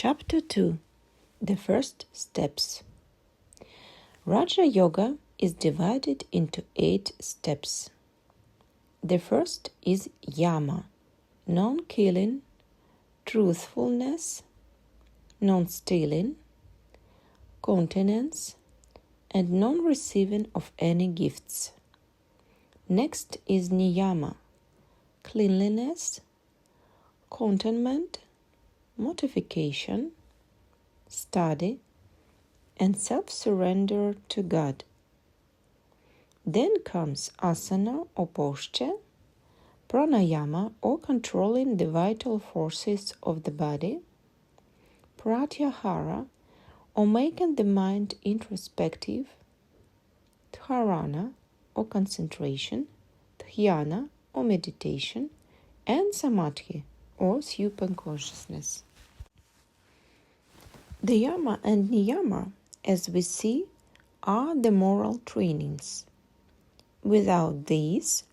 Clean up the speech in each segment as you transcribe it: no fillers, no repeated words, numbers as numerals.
Chapter 2. The First Steps. Raja Yoga is divided into 8 steps. The first is Yama, non-killing, truthfulness, non-stealing, continence, and non-receiving of any gifts. Next is Niyama, cleanliness, contentment, mortification, study, and self-surrender to God. Then comes asana or posture, pranayama or controlling the vital forces of the body, pratyahara or making the mind introspective, dharana or concentration, dhyana or meditation, and samadhi or supine consciousness. The yama and niyama, as we see, are the moral trainings. Without these,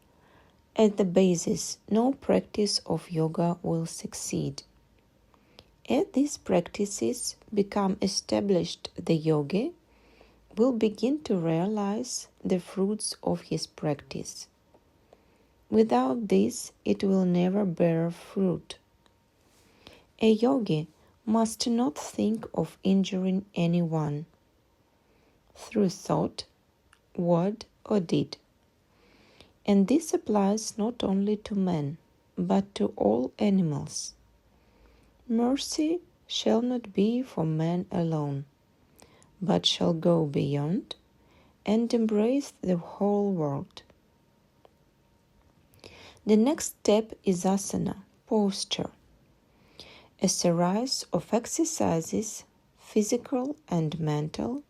at the basis, no practice of yoga will succeed. As these practices become established, the yogi will begin to realize the fruits of his practice. Without this, it will never bear fruit. A yogi must not think of injuring anyone through thought, word, or deed. And this applies not only to men, but to all animals. Mercy shall not be for man alone, but shall go beyond and embrace the whole world. The next step is asana, posture. A series of exercises, physical and mental,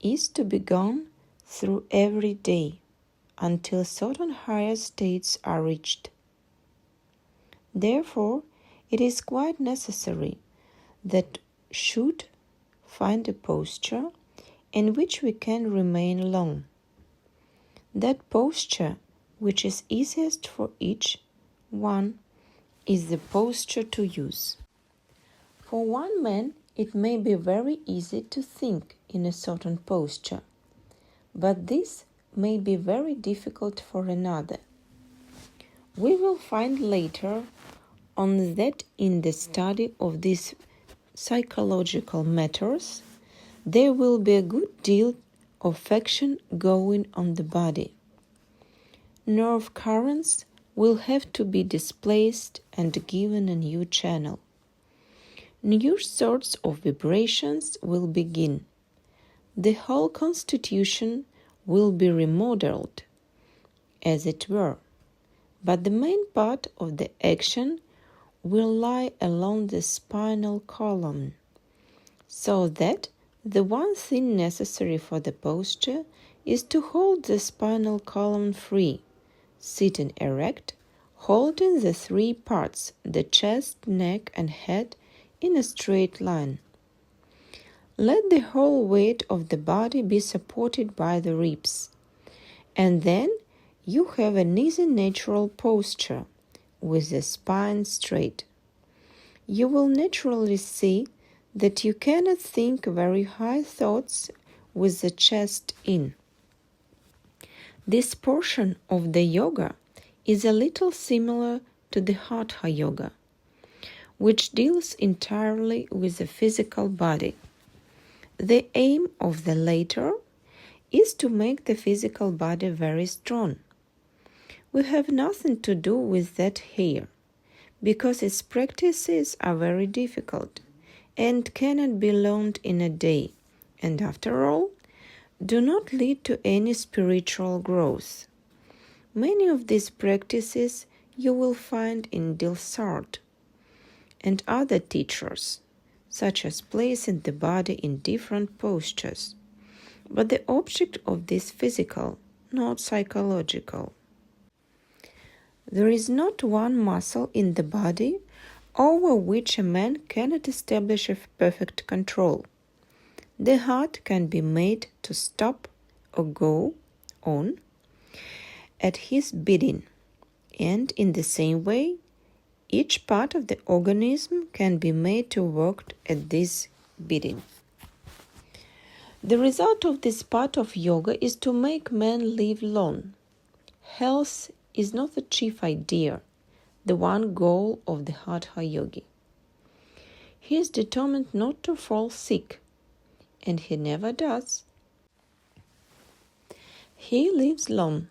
is to be gone through every day until certain higher states are reached. Therefore, it is quite necessary that should find a posture in which we can remain long. That posture which is easiest for each one is the posture to use. For one man, it may be very easy to think in a certain posture, but this may be very difficult for another. We will find later on that in the study of these psychological matters, there will be a good deal of action going on the body. Nerve currents will have to be displaced and given a new channel. New sorts of vibrations will begin. The whole constitution will be remodeled, as it were, but the main part of the action will lie along the spinal column, so that the one thing necessary for the posture is to hold the spinal column free, sitting erect, holding the 3 parts, the chest, neck, and head, in a straight line. Let the whole weight of the body be supported by the ribs, and then you have an easy natural posture with the spine straight. You will naturally see that you cannot think very high thoughts with the chest in. This portion of the yoga is a little similar to the Hatha yoga, which deals entirely with the physical body. The aim of the latter is to make the physical body very strong. We have nothing to do with that here, because its practices are very difficult and cannot be learned in a day, and after all, do not lead to any spiritual growth. Many of these practices you will find in Dilsart and other teachers, such as placing the body in different postures, but the object of this physical, not psychological. There is not one muscle in the body over which a man cannot establish a perfect control. The heart can be made to stop or go on at his bidding, and in the same way, Each part of the organism can be made to work at this bidding. The result of this part of yoga is to make man live long. Health is not the chief idea, the one goal of the Hatha yogi. He is determined not to fall sick, and he never does. He lives long.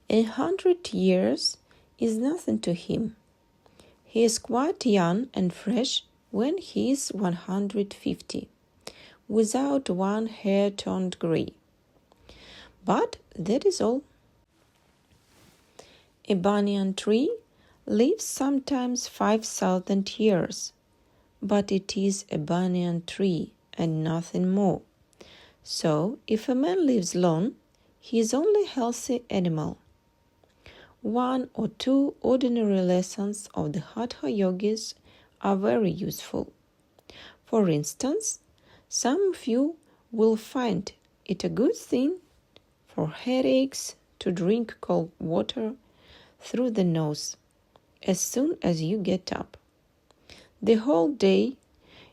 100 years is nothing to him. He is quite young and fresh when he is 150, without one hair turned grey. But that is all. A banyan tree lives sometimes 5,000 years, but it is a banyan tree and nothing more. So, if a man lives long, he is only a healthy animal. 1 or 2 ordinary lessons of the Hatha yogis are very useful. For instance, some of you will find it a good thing for headaches to drink cold water through the nose as soon as you get up. The whole day,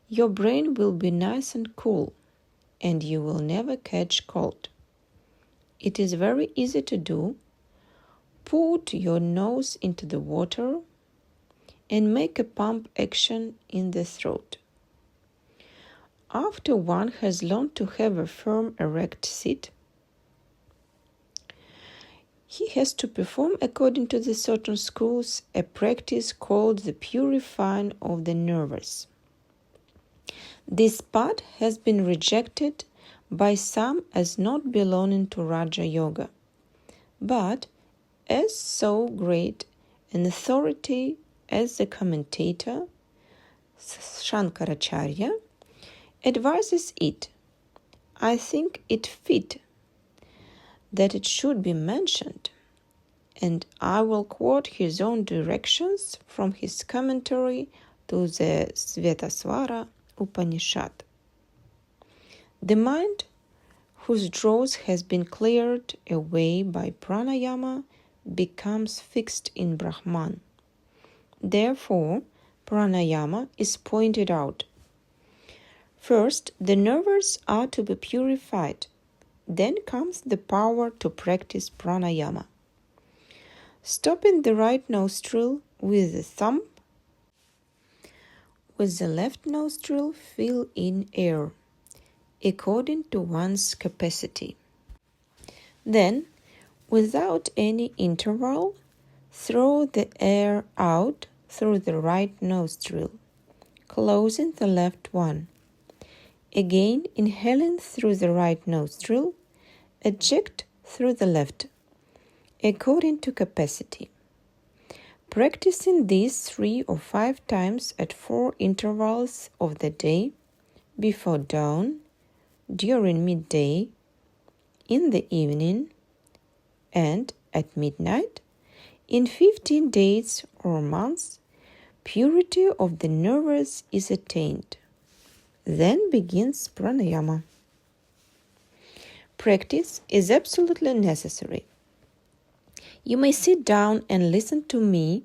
your brain will be nice and cool, and you will never catch cold. It is very easy to do. Put your nose into the water and make a pump action in the throat. After one has learned to have a firm erect seat, he has to perform, according to the certain schools, a practice called the purifying of the nerves. This part has been rejected by some as not belonging to Raja Yoga, but as so great an authority as the commentator Shankaracharya advises it, I think it fit that it should be mentioned, and I will quote his own directions from his commentary to the Svetasvara Upanishad. The mind whose dross has been cleared away by pranayama becomes fixed in Brahman. Therefore, pranayama is pointed out. First, the nerves are to be purified. Then comes the power to practice pranayama. Stopping the right nostril with the thumb, with the left nostril fill in air, according to one's capacity. Then, without any interval, throw the air out through the right nostril, closing the left one. Again, inhaling through the right nostril, eject through the left, according to capacity. Practicing these 3 or 5 times at 4 intervals of the day, before dawn, during midday, in the evening, and at midnight, in 15 days or months, purity of the nerves is attained. Then begins pranayama. Practice is absolutely necessary. You may sit down and listen to me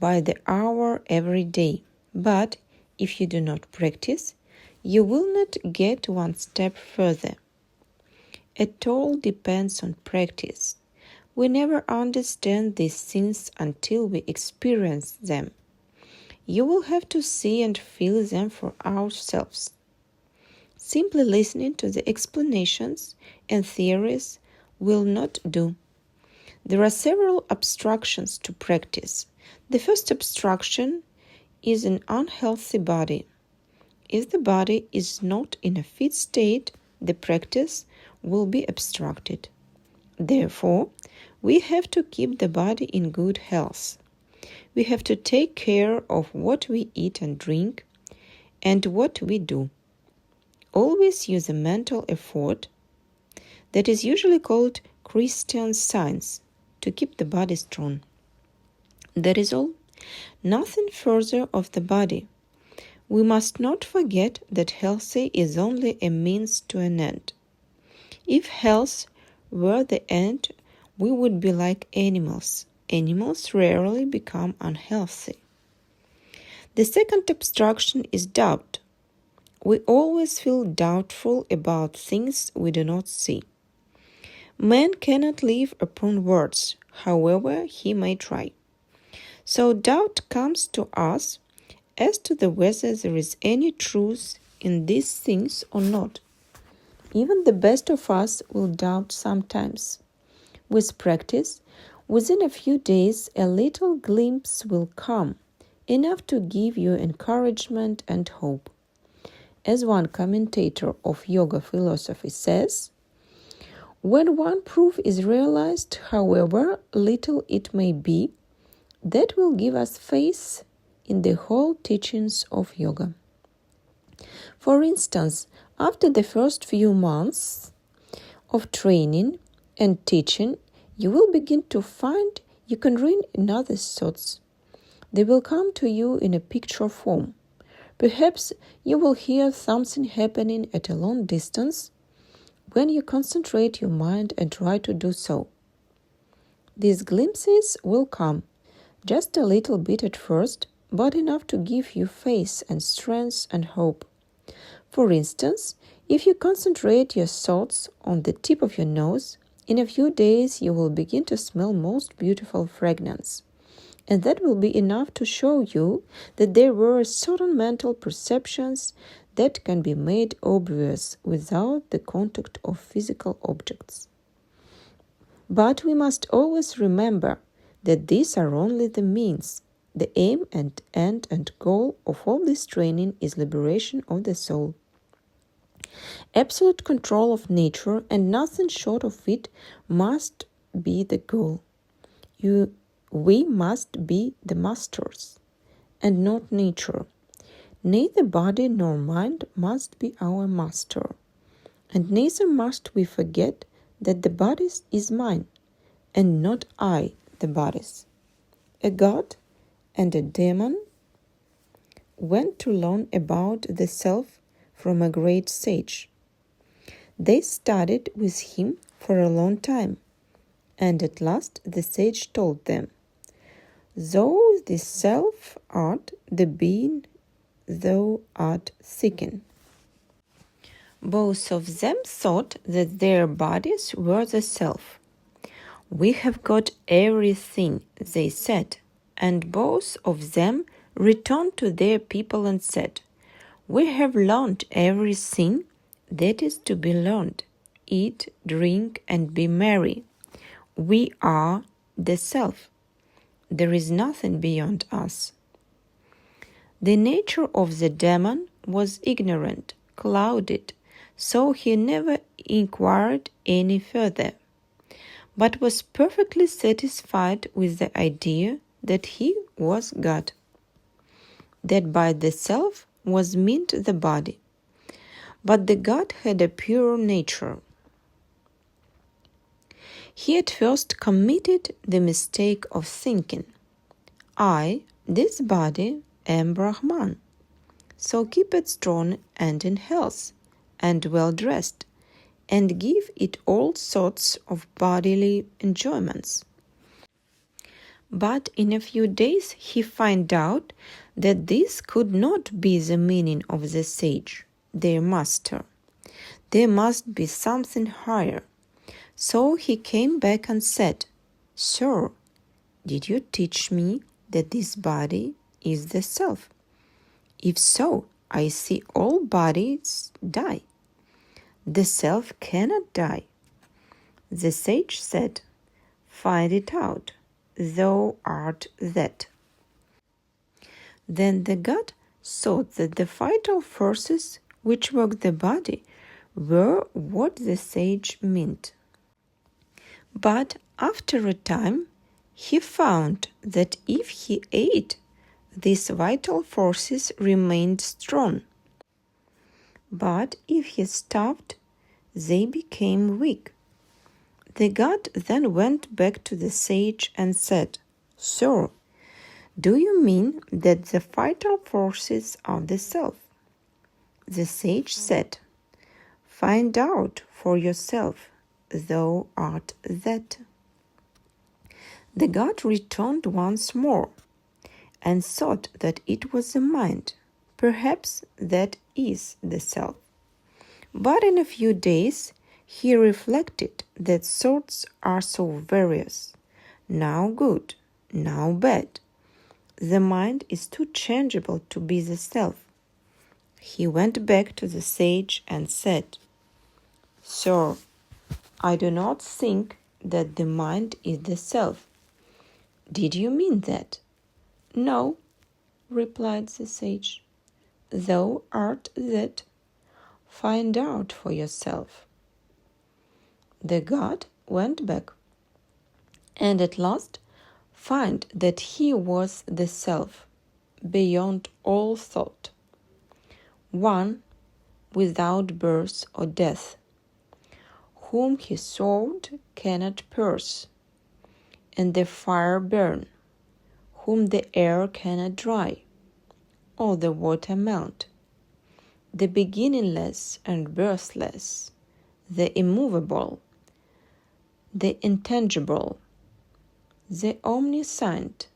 by the hour every day, but if you do not practice, you will not get one step further. It all depends on practice. We never understand these things until we experience them. You will have to see and feel them for ourselves. Simply listening to the explanations and theories will not do. There are several obstructions to practice. The first obstruction is an unhealthy body. If the body is not in a fit state, the practice will be obstructed. Therefore, we have to keep the body in good health. We have to take care of what we eat and drink and what we do. Always use a mental effort that is usually called Christian Science to keep the body strong. That is all. Nothing further of the body. We must not forget that healthy is only a means to an end. If health were the end, we would be like animals. Animals rarely become unhealthy. The second obstruction is doubt. We always feel doubtful about things we do not see. Man cannot live upon words, however he may try. So doubt comes to us as to the whether there is any truth in these things or not. Even the best of us will doubt sometimes. With practice, within a few days a little glimpse will come, enough to give you encouragement and hope. As one commentator of yoga philosophy says, when one proof is realized, however little it may be, that will give us faith in the whole teachings of yoga. For instance, after the first few months of training and teaching, you will begin to find you can read another's thoughts. They will come to you in a picture form. Perhaps you will hear something happening at a long distance when you concentrate your mind and try to do so. These glimpses will come, just a little bit at first, but enough to give you faith and strength and hope. For instance, if you concentrate your thoughts on the tip of your nose, in a few days you will begin to smell most beautiful fragrance. And that will be enough to show you that there were certain mental perceptions that can be made obvious without the contact of physical objects. But we must always remember that these are only the means. The aim and end and goal of all this training is liberation of the soul. Absolute control of nature and nothing short of it must be the goal. We must be the masters and not nature. Neither body nor mind must be our master. And neither must we forget that the body is mine and not I the body's. A god and a demon went to learn about the self from a great sage. They studied with him for a long time, and at last the sage told them, "Thou the self art the being thou art seeking." Both of them thought that their bodies were the self. "We have got everything," they said, and both of them returned to their people and said, "We have learned everything that is to be learned. Eat, drink, and be merry. We are the self. There is nothing beyond us." The nature of the demon was ignorant, clouded, so he never inquired any further, but was perfectly satisfied with the idea that he was God, that by the self was meant the body. But the God had a pure nature. He at first committed the mistake of thinking, "I, this body, am Brahman, so keep it strong and in health, and well dressed, and give it all sorts of bodily enjoyments." But in a few days he found out that this could not be the meaning of the sage, their master. There must be something higher. So he came back and said, "Sir, did you teach me that this body is the self? If so, I see all bodies die. The self cannot die." The sage said, "Find it out. Thou art that." Then the god thought that the vital forces which work the body were what the sage meant. But after a time he found that if he ate, these vital forces remained strong. But if he starved, they became weak. The god then went back to the sage and said, "Sir, do you mean that the vital forces are the self?" The sage said, "Find out for yourself. Thou art that." The god returned once more, and thought that it was the mind. Perhaps that is the self. But in a few days he reflected that thoughts are so various, now good, now bad. The mind is too changeable to be the self. He went back to the sage and said, "Sir, I do not think that the mind is the self." "Did you mean that?" "No," replied the sage. "Thou art that. Find out for yourself." The god went back, and at last found that he was the self, beyond all thought, one without birth or death, whom his sword cannot pierce, and the fire burn, whom the air cannot dry, or the water melt, the beginningless and birthless, the immovable, the intangible, the omniscient,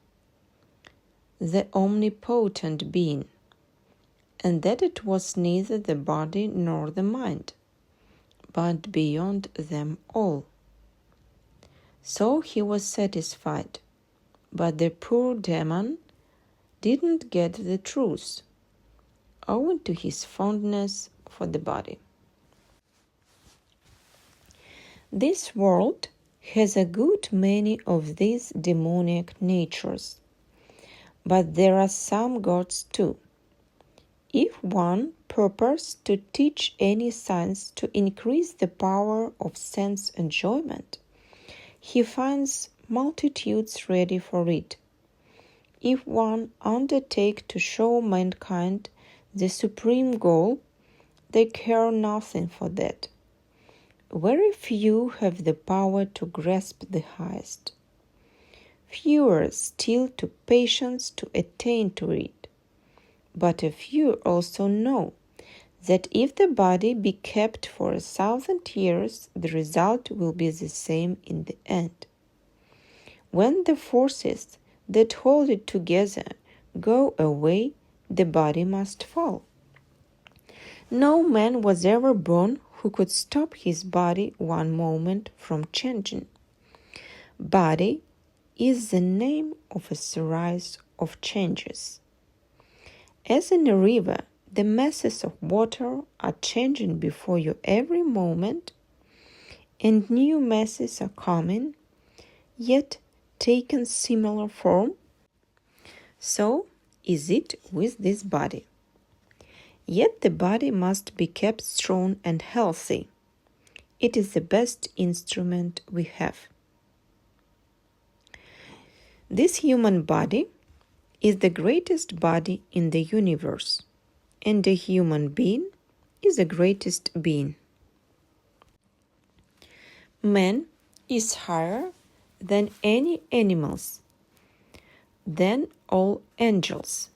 the omnipotent being, and that it was neither the body nor the mind, but beyond them all. So he was satisfied, but the poor demon didn't get the truth, owing to his fondness for the body. This world has a good many of these demoniac natures, but there are some gods too. If one purposes to teach any science to increase the power of sense enjoyment, he finds multitudes ready for it. If one undertakes to show mankind the supreme goal, they care nothing for that. Very few have the power to grasp the highest. Fewer still to patience to attain to it. But a few also know that if the body be kept for 1,000 years, the result will be the same in the end. When the forces that hold it together go away, the body must fall. No man was ever born who could stop his body one moment from changing. Body is the name of a series of changes. As in a river, the masses of water are changing before you every moment, and new masses are coming, yet taking similar form. So is it with this body. Yet the body must be kept strong and healthy. It is the best instrument we have. This human body is the greatest body in the universe, and the human being is the greatest being. Man is higher than any animals, than all angels.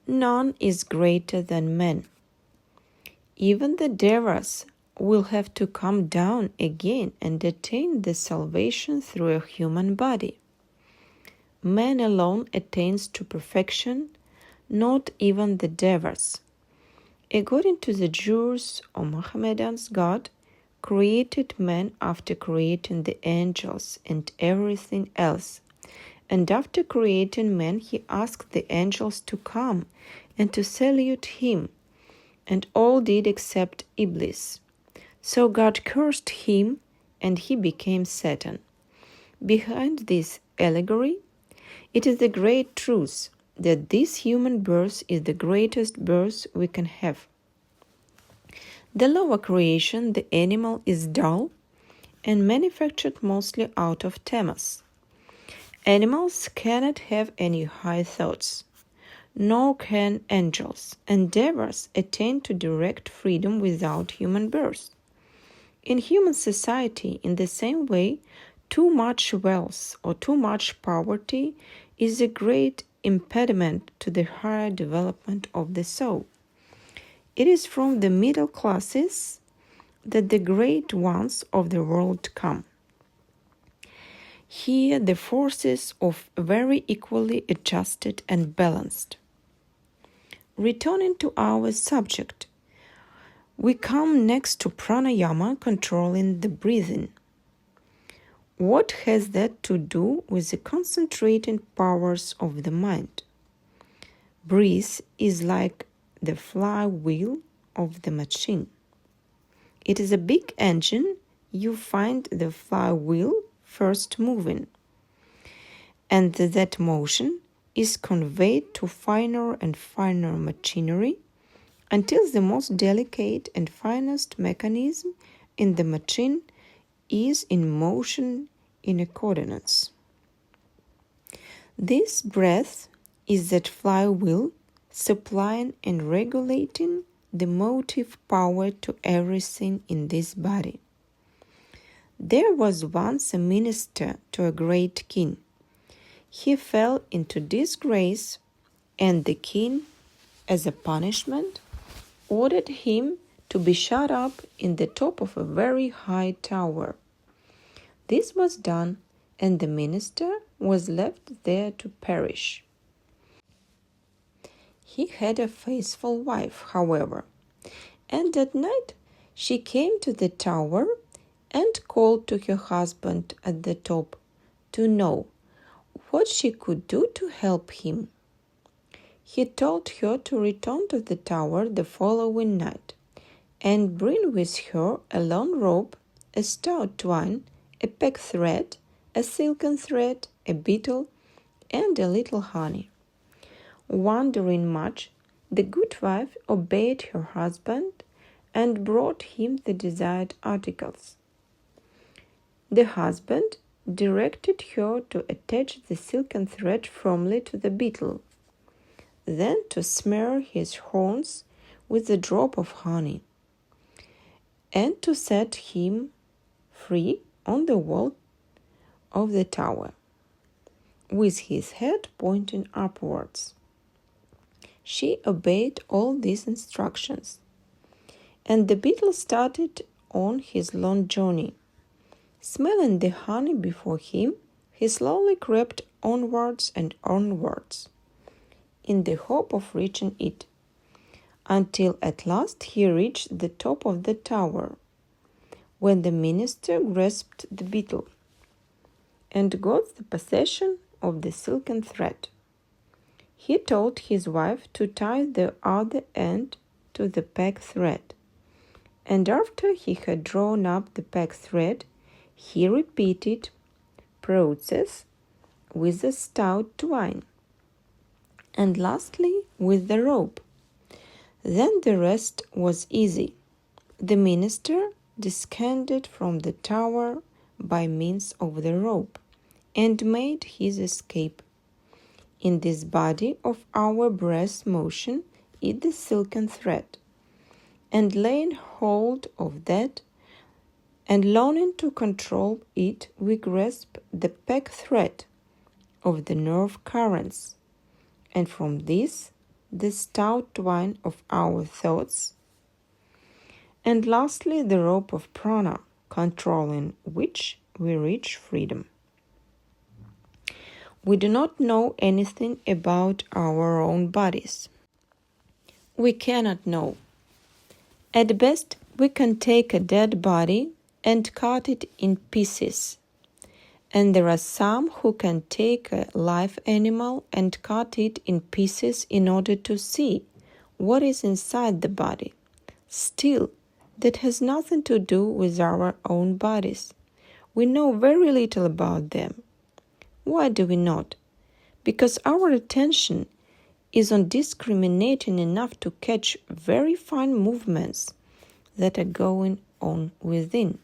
None is greater than man. Even the devas will have to come down again and attain the salvation through a human body. Man alone attains to perfection, not even the devas. According to the Jews or Mohammedans, God created man after creating the angels and everything else. And after creating man, he asked the angels to come and to salute him, and all did except Iblis. So God cursed him, and he became Satan. Behind this allegory, it is the great truth that this human birth is the greatest birth we can have. The lower creation, the animal, is dull and manufactured mostly out of tamas. Animals cannot have any high thoughts, nor can angels, and devas attain to direct freedom without human birth. In human society, in the same way, too much wealth or too much poverty is a great impediment to the higher development of the soul. It is from the middle classes that the great ones of the world come. Here the forces are very equally adjusted and balanced. Returning to our subject, we come next to pranayama, controlling the breathing. What has that to do with the concentrating powers of the mind? Breath is like the flywheel of the machine. It is a big engine. You find the flywheel first moving, and that motion is conveyed to finer and finer machinery until the most delicate and finest mechanism in the machine is in motion in accordance. This breath is that flywheel supplying and regulating the motive power to everything in this body. There was once a minister to a great king. He fell into disgrace, and the king, as a punishment, ordered him to be shut up in the top of a very high tower. This was done, and the minister was left there to perish. He had a faithful wife, however, and at night she came to the tower and called to her husband at the top to know what she could do to help him. He told her to return to the tower the following night and bring with her a long rope, a stout twine, a pack thread, a silken thread, a beetle, and a little honey. Wondering much, the good wife obeyed her husband and brought him the desired articles. The husband directed her to attach the silken thread firmly to the beetle, then to smear his horns with a drop of honey, and to set him free on the wall of the tower, with his head pointing upwards. She obeyed all these instructions, and the beetle started on his long journey. Smelling the honey before him, he slowly crept onwards and onwards, in the hope of reaching it, until at last he reached the top of the tower, when the minister grasped the beetle and got the possession of the silken thread. He told his wife to tie the other end to the pack thread, and after he had drawn up the pack thread, he repeated process with the stout twine, and lastly with the rope. Then the rest was easy. The minister descended from the tower by means of the rope and made his escape. In this body of our breath motion is the silken thread, and laying hold of that and longing to control it, we grasp the pack thread of the nerve currents, and from this the stout twine of our thoughts, and lastly the rope of prana, controlling which we reach freedom. We do not know anything about our own bodies. We cannot know. At best, we can take a dead body and cut it in pieces, and there are some who can take a live animal and cut it in pieces in order to see what is inside the body. Still, that has nothing to do with our own bodies. We know very little about them. Why do we not? Because our attention is on discriminating enough to catch very fine movements that are going on within.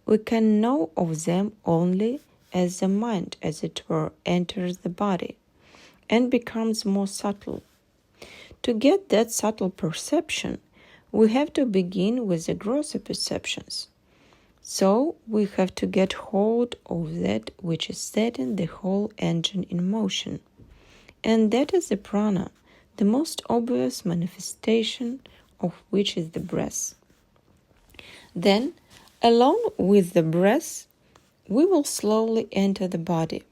We can know of them only as the mind, as it were, enters the body and becomes more subtle. To get that subtle perception, we have to begin with the grosser perceptions. So we have to get hold of that which is setting the whole engine in motion. And that is the prana, the most obvious manifestation of which is the breath. Then, along with the breath, we will slowly enter the body.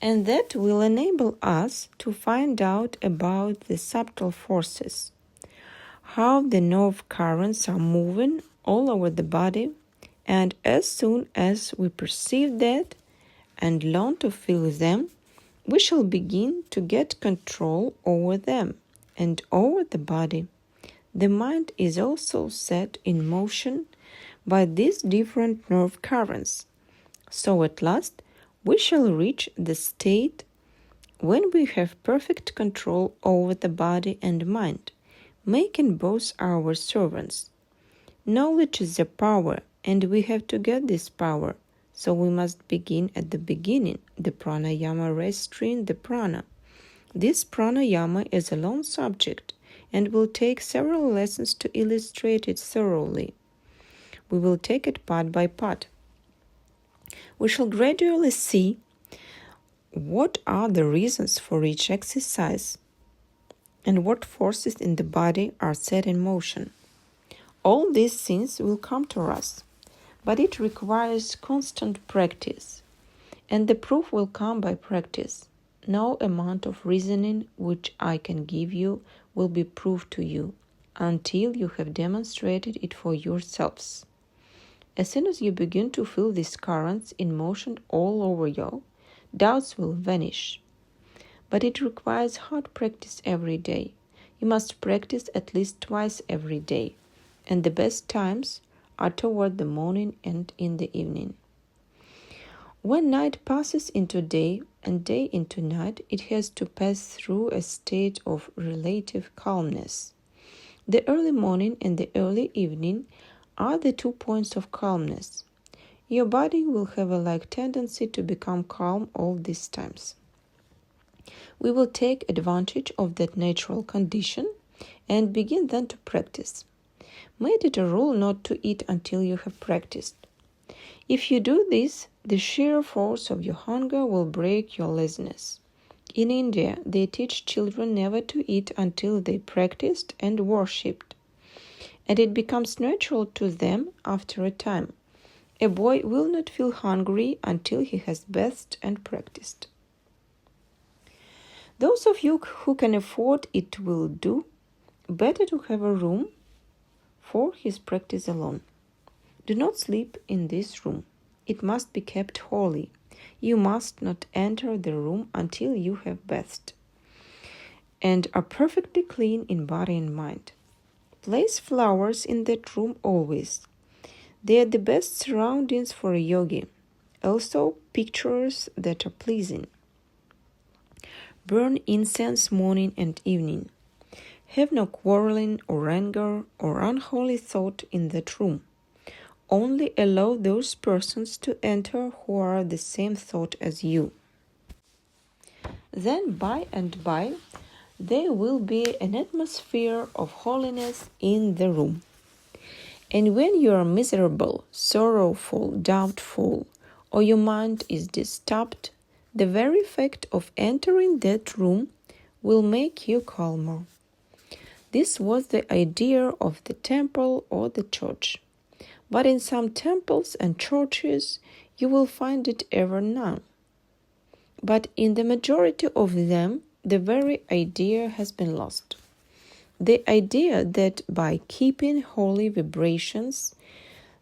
And that will enable us to find out about the subtle forces, how the nerve currents are moving all over the body, and as soon as we perceive that and learn to feel them, we shall begin to get control over them and over the body. The mind is also set in motion by these different nerve currents. So at last we shall reach the state when we have perfect control over the body and mind, making both our servants. Knowledge is a power, and we have to get this power. So we must begin at the beginning, the pranayama restrain the prana. This pranayama is a long subject and will take several lessons to illustrate it thoroughly. We will take it part by part. We shall gradually see what are the reasons for each exercise and what forces in the body are set in motion. All these things will come to us, but it requires constant practice, and the proof will come by practice. No amount of reasoning which I can give you will be proved to you until you have demonstrated it for yourselves. As soon as you begin to feel these currents in motion all over you, doubts will vanish. But it requires hard practice every day. You must practice at least twice every day, and the best times are toward the morning and in the evening. When night passes into day and day into night, it has to pass through a state of relative calmness. The early morning and the early evening are the 2 points of calmness. Your body will have a like tendency to become calm all these times. We will take advantage of that natural condition and begin then to practice. Make it a rule not to eat until you have practiced. If you do this, the sheer force of your hunger will break your laziness. In India, they teach children never to eat until they practiced and worshipped, and it becomes natural to them after a time. A boy will not feel hungry until he has bathed and practiced. Those of you who can afford it will do better to have a room for his practice alone. Do not sleep in this room. It must be kept holy. You must not enter the room until you have bathed and are perfectly clean in body and mind. Place flowers in that room always. They are the best surroundings for a yogi. Also, pictures that are pleasing. Burn incense morning and evening. Have no quarreling or anger or unholy thought in that room. Only allow those persons to enter who are the same thought as you. Then by and by, there will be an atmosphere of holiness in the room. And when you are miserable, sorrowful, doubtful, or your mind is disturbed, the very fact of entering that room will make you calmer. This was the idea of the temple or the church. But in some temples and churches, you will find it ever now. But in the majority of them, the very idea has been lost. The idea that by keeping holy vibrations,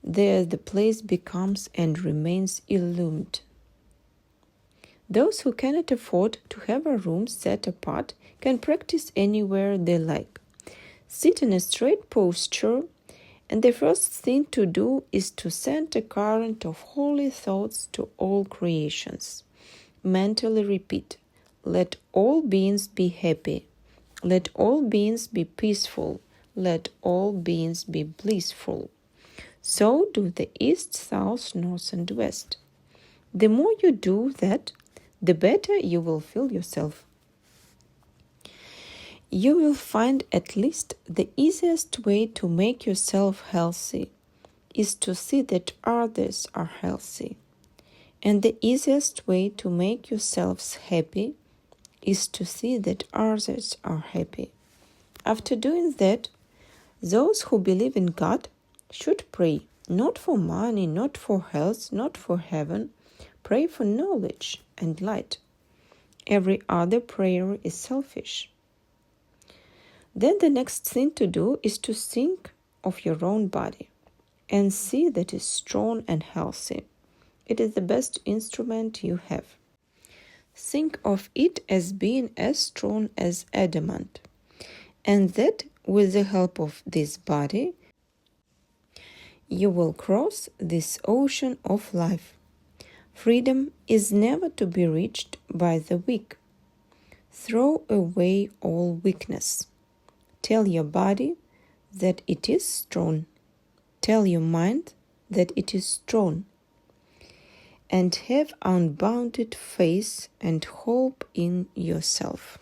there the place becomes and remains illumined. Those who cannot afford to have a room set apart can practice anywhere they like. Sit in a straight posture, and the first thing to do is to send a current of holy thoughts to all creations. Mentally repeat, let all beings be happy. Let all beings be peaceful. Let all beings be blissful. So do the east, south, north, and west. The more you do that, the better you will feel yourself. You will find at least the easiest way to make yourself healthy is to see that others are healthy. And the easiest way to make yourselves happy is to see that others are happy. After doing that, those who believe in God should pray, Not for money, not for health, not for heaven. Pray for knowledge and light. Every other prayer is selfish. Then the next thing to do is to think of your own body and see that it's strong and healthy. It is the best instrument you have. Think of it as being as strong as adamant, and that with the help of this body, you will cross this ocean of life. Freedom is never to be reached by the weak. Throw away all weakness. Tell your body that it is strong. Tell your mind that it is strong. And have unbounded faith and hope in yourself.